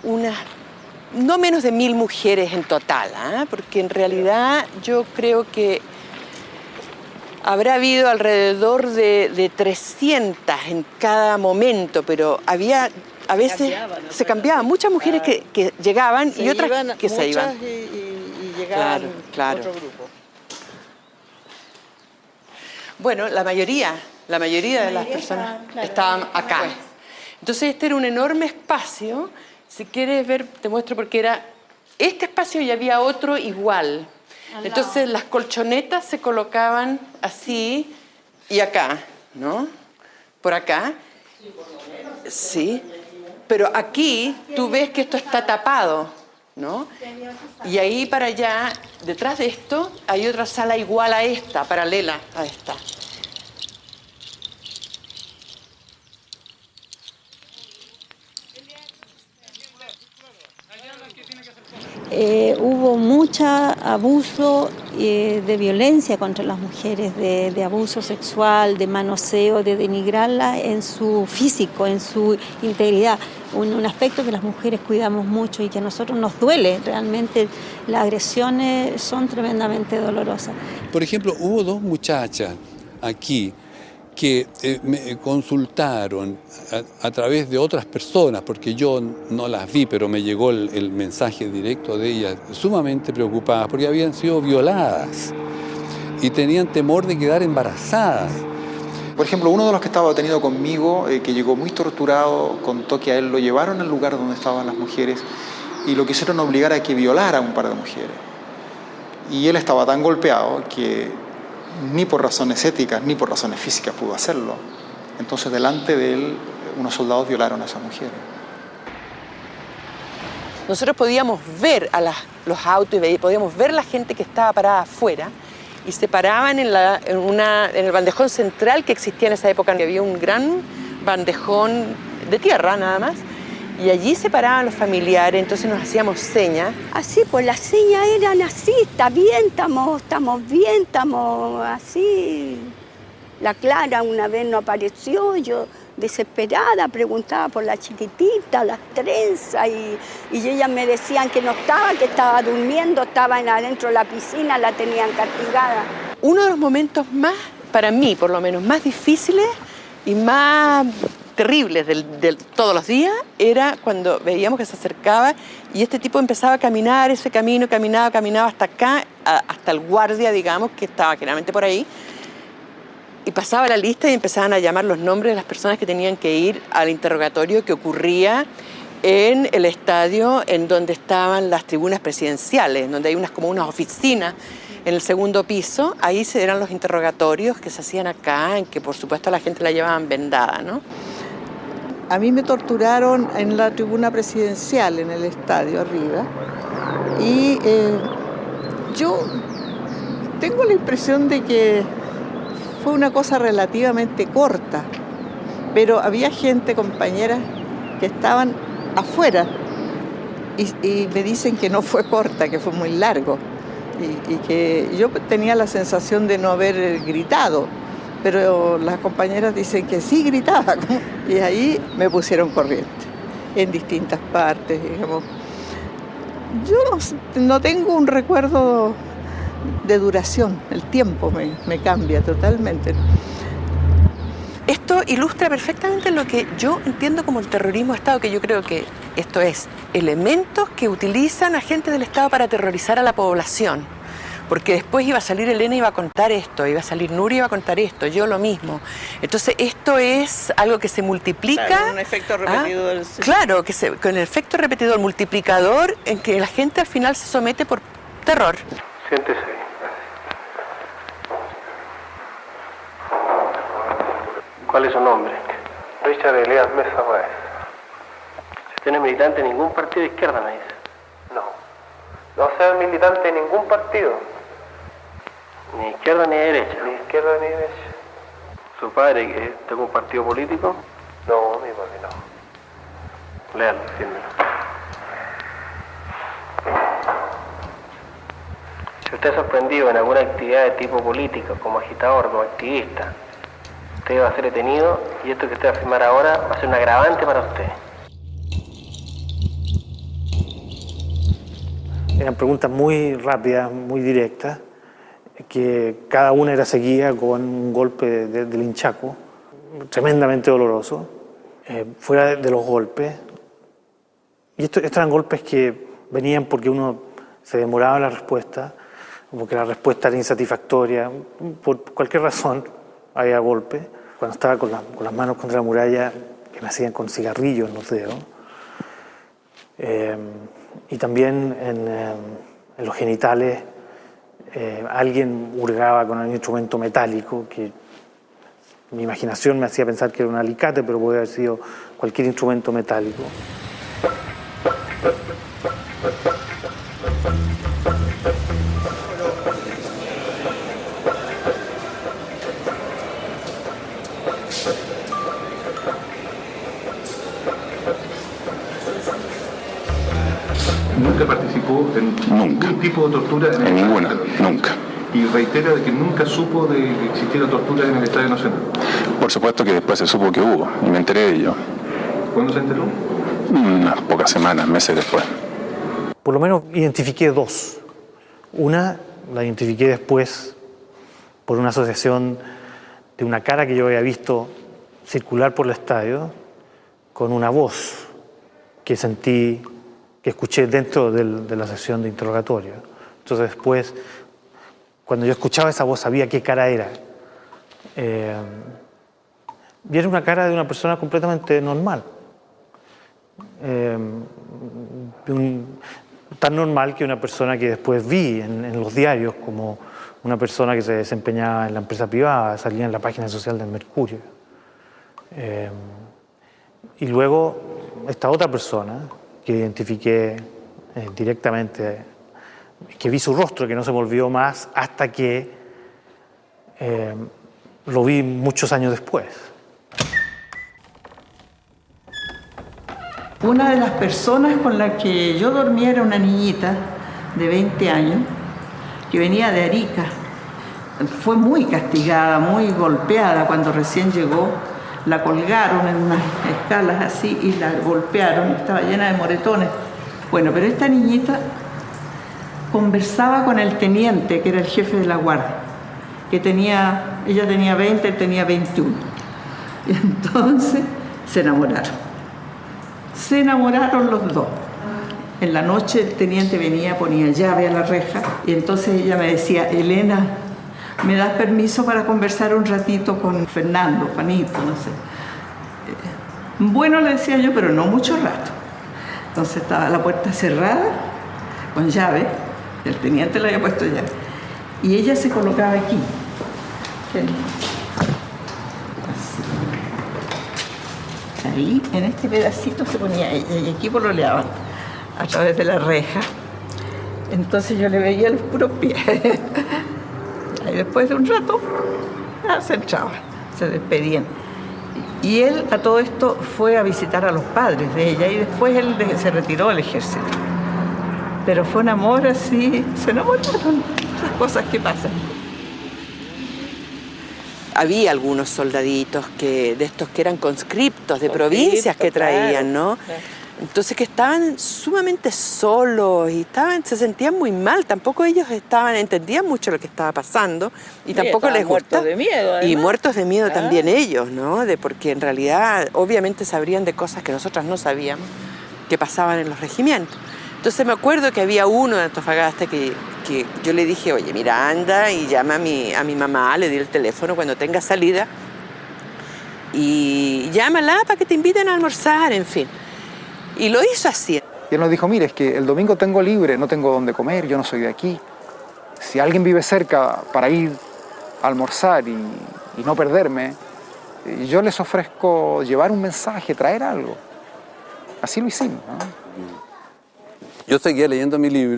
Unas no menos de 1000 mujeres en total, porque en realidad yo creo que habrá habido alrededor de 300 en cada momento, pero había, a veces se cambiaban, muchas mujeres que llegaban y otras que se iban. Y llegaban otro grupo. Bueno, la mayoría de las personas estaban acá. Entonces este era un enorme espacio. Si quieres ver, te muestro porque era este espacio y había otro igual. Entonces las colchonetas se colocaban así y acá, ¿no? Por acá. Sí. Pero aquí tú ves que esto está tapado, ¿no? Y ahí para allá, detrás de esto, hay otra sala igual a esta, paralela a esta. Hubo mucho abuso de violencia contra las mujeres, de abuso sexual, de manoseo, de denigrarla en su físico, en su integridad. Un aspecto que las mujeres cuidamos mucho y que a nosotros nos duele. Realmente las agresiones son tremendamente dolorosas. Por ejemplo, hubo 2 muchachas aquí que me consultaron a través de otras personas, porque yo no las vi, pero me llegó el mensaje directo de ellas, sumamente preocupadas, porque habían sido violadas y tenían temor de quedar embarazadas. Por ejemplo, uno de los que estaba detenido conmigo, que llegó muy torturado, contó que a él lo llevaron al lugar donde estaban las mujeres y lo quisieron obligar a que violara a un par de mujeres. Y él estaba tan golpeado que ni por razones éticas ni por razones físicas pudo hacerlo. Entonces, delante de él, unos soldados violaron a esa mujer. Nosotros podíamos ver a los autos y podíamos ver la gente que estaba parada afuera y se paraban en el bandejón central que existía en esa época. Había un gran bandejón de tierra nada más y allí se paraban los familiares, entonces nos hacíamos señas. Así, pues las señas eran así, está bien, estamos bien, estamos así. La Clara una vez no apareció, yo desesperada preguntaba por la chiquitita, las trenzas, y ellas me decían que no estaba, que estaba durmiendo, estaba adentro de la piscina, la tenían castigada. Uno de los momentos más, para mí por lo menos, más difíciles y más terribles de todos los días era cuando veíamos que se acercaba y este tipo empezaba a caminar ese camino, caminaba hasta acá, hasta el guardia, digamos, que estaba generalmente por ahí, y pasaba la lista y empezaban a llamar los nombres de las personas que tenían que ir al interrogatorio que ocurría en el estadio en donde estaban las tribunas presidenciales, donde hay como unas oficinas en el segundo piso. Ahí eran los interrogatorios que se hacían acá, en que por supuesto a la gente la llevaban vendada, ¿no? A mí me torturaron en la tribuna presidencial, en el estadio arriba, y yo tengo la impresión de que fue una cosa relativamente corta, pero había gente, compañeras, que estaban afuera y me dicen que no fue corta, que fue muy largo y que yo tenía la sensación de no haber gritado, pero las compañeras dicen que sí gritaba y ahí me pusieron corriente en distintas partes, digamos. Yo no tengo un recuerdo de duración, el tiempo me cambia totalmente. Esto ilustra perfectamente lo que yo entiendo como el terrorismo de Estado, que yo creo que esto es elementos que utilizan agentes del Estado para aterrorizar a la población. Porque después iba a salir Elena y iba a contar esto, iba a salir Nuria y iba a contar esto, yo lo mismo. Entonces esto es algo que se multiplica. Claro, un efecto repetidor. Sí. Claro, con el efecto repetidor multiplicador en que la gente al final se somete por terror. Siéntese. ¿Cuál es su nombre? Richard Elías Mesa Báez. ¿Usted no es militante de ningún partido de izquierda, me dice? No. No soy militante de ningún partido. Ni izquierda ni derecha. Ni izquierda ni derecha. ¿Su padre es de algún partido político? No, mi padre no. Léalo, fírmelo. Si usted es sorprendido en alguna actividad de tipo político, como agitador, como activista, usted va a ser detenido y esto que usted va a firmar ahora va a ser un agravante para usted. Eran preguntas muy rápidas, muy directas, que cada una era seguida con un golpe del hinchaco, tremendamente doloroso. Fuera de los golpes. Y estos eran golpes que venían porque uno se demoraba en la respuesta, porque la respuesta era insatisfactoria, por cualquier razón había golpes. Cuando estaba con las manos contra la muralla, que me hacían con cigarrillos en los dedos. Y también en los genitales alguien hurgaba con un instrumento metálico que mi imaginación me hacía pensar que era un alicate, pero puede haber sido cualquier instrumento metálico. ¿Nunca participó en ningún tipo de tortura? En ninguna, nunca. Y reitera de que nunca supo de que existiera tortura en el Estadio Nacional. Por supuesto que después se supo que hubo, y me enteré de ello. ¿Cuándo se enteró? Unas pocas semanas, meses después. Por lo menos identifiqué dos. Una la identifiqué después por una asociación de una cara que yo había visto circular por el estadio con una voz que sentí, que escuché dentro de la sesión de interrogatorio. Entonces después, cuando yo escuchaba esa voz, sabía qué cara era. Y era una cara de una persona completamente normal. Tan normal que una persona que después vi en los diarios como una persona que se desempeñaba en la empresa privada, salía en la página social del Mercurio. Y luego esta otra persona que identifiqué directamente, que vi su rostro, que no se me olvidó más hasta que lo vi muchos años después. Una de las personas con la que yo dormía era una niñita de 20 años que venía de Arica. Fue muy castigada, muy golpeada cuando recién llegó. La colgaron en unas escalas así y la golpearon, estaba llena de moretones. Bueno, pero esta niñita conversaba con el teniente, que era el jefe de la guardia, que ella tenía 20, él tenía 21. Y entonces se enamoraron. Se enamoraron los dos. En la noche el teniente venía, ponía llave a la reja y entonces ella me decía, Elena, ¿me das permiso para conversar un ratito con Fernando, Juanito, no sé? Bueno, le decía yo, pero no mucho rato. Entonces estaba la puerta cerrada, con llave, el teniente le había puesto llave. Y ella se colocaba aquí. Ahí, en este pedacito se ponía ella, y aquí pololeaban a través de la reja. Entonces yo le veía los puros pies. Y después de un rato, se entraban, se despedían. Y él a todo esto fue a visitar a los padres de ella y después él se retiró del ejército. Pero fue un amor así, se enamoraron, esas cosas que pasan. Había algunos soldaditos de estos que eran conscriptos de provincias que traían, ¿no? Entonces que estaban sumamente solos y se sentían muy mal. Tampoco ellos entendían mucho lo que estaba pasando y tampoco les gustaba. Muertos de miedo, además. Y muertos de miedo también ellos, ¿no? Porque en realidad obviamente sabrían de cosas que nosotras no sabíamos que pasaban en los regimientos. Entonces me acuerdo que había uno de Antofagasta que yo le dije, oye, mira, anda y llama a mi mamá, le di el teléfono cuando tenga salida y llámala para que te inviten a almorzar, en fin. Y lo hizo así. Y él nos dijo, mire, es que el domingo tengo libre, no tengo dónde comer, yo no soy de aquí. Si alguien vive cerca para ir a almorzar y no perderme, yo les ofrezco llevar un mensaje, traer algo. Así lo hicimos, ¿no? Yo seguía leyendo mi libro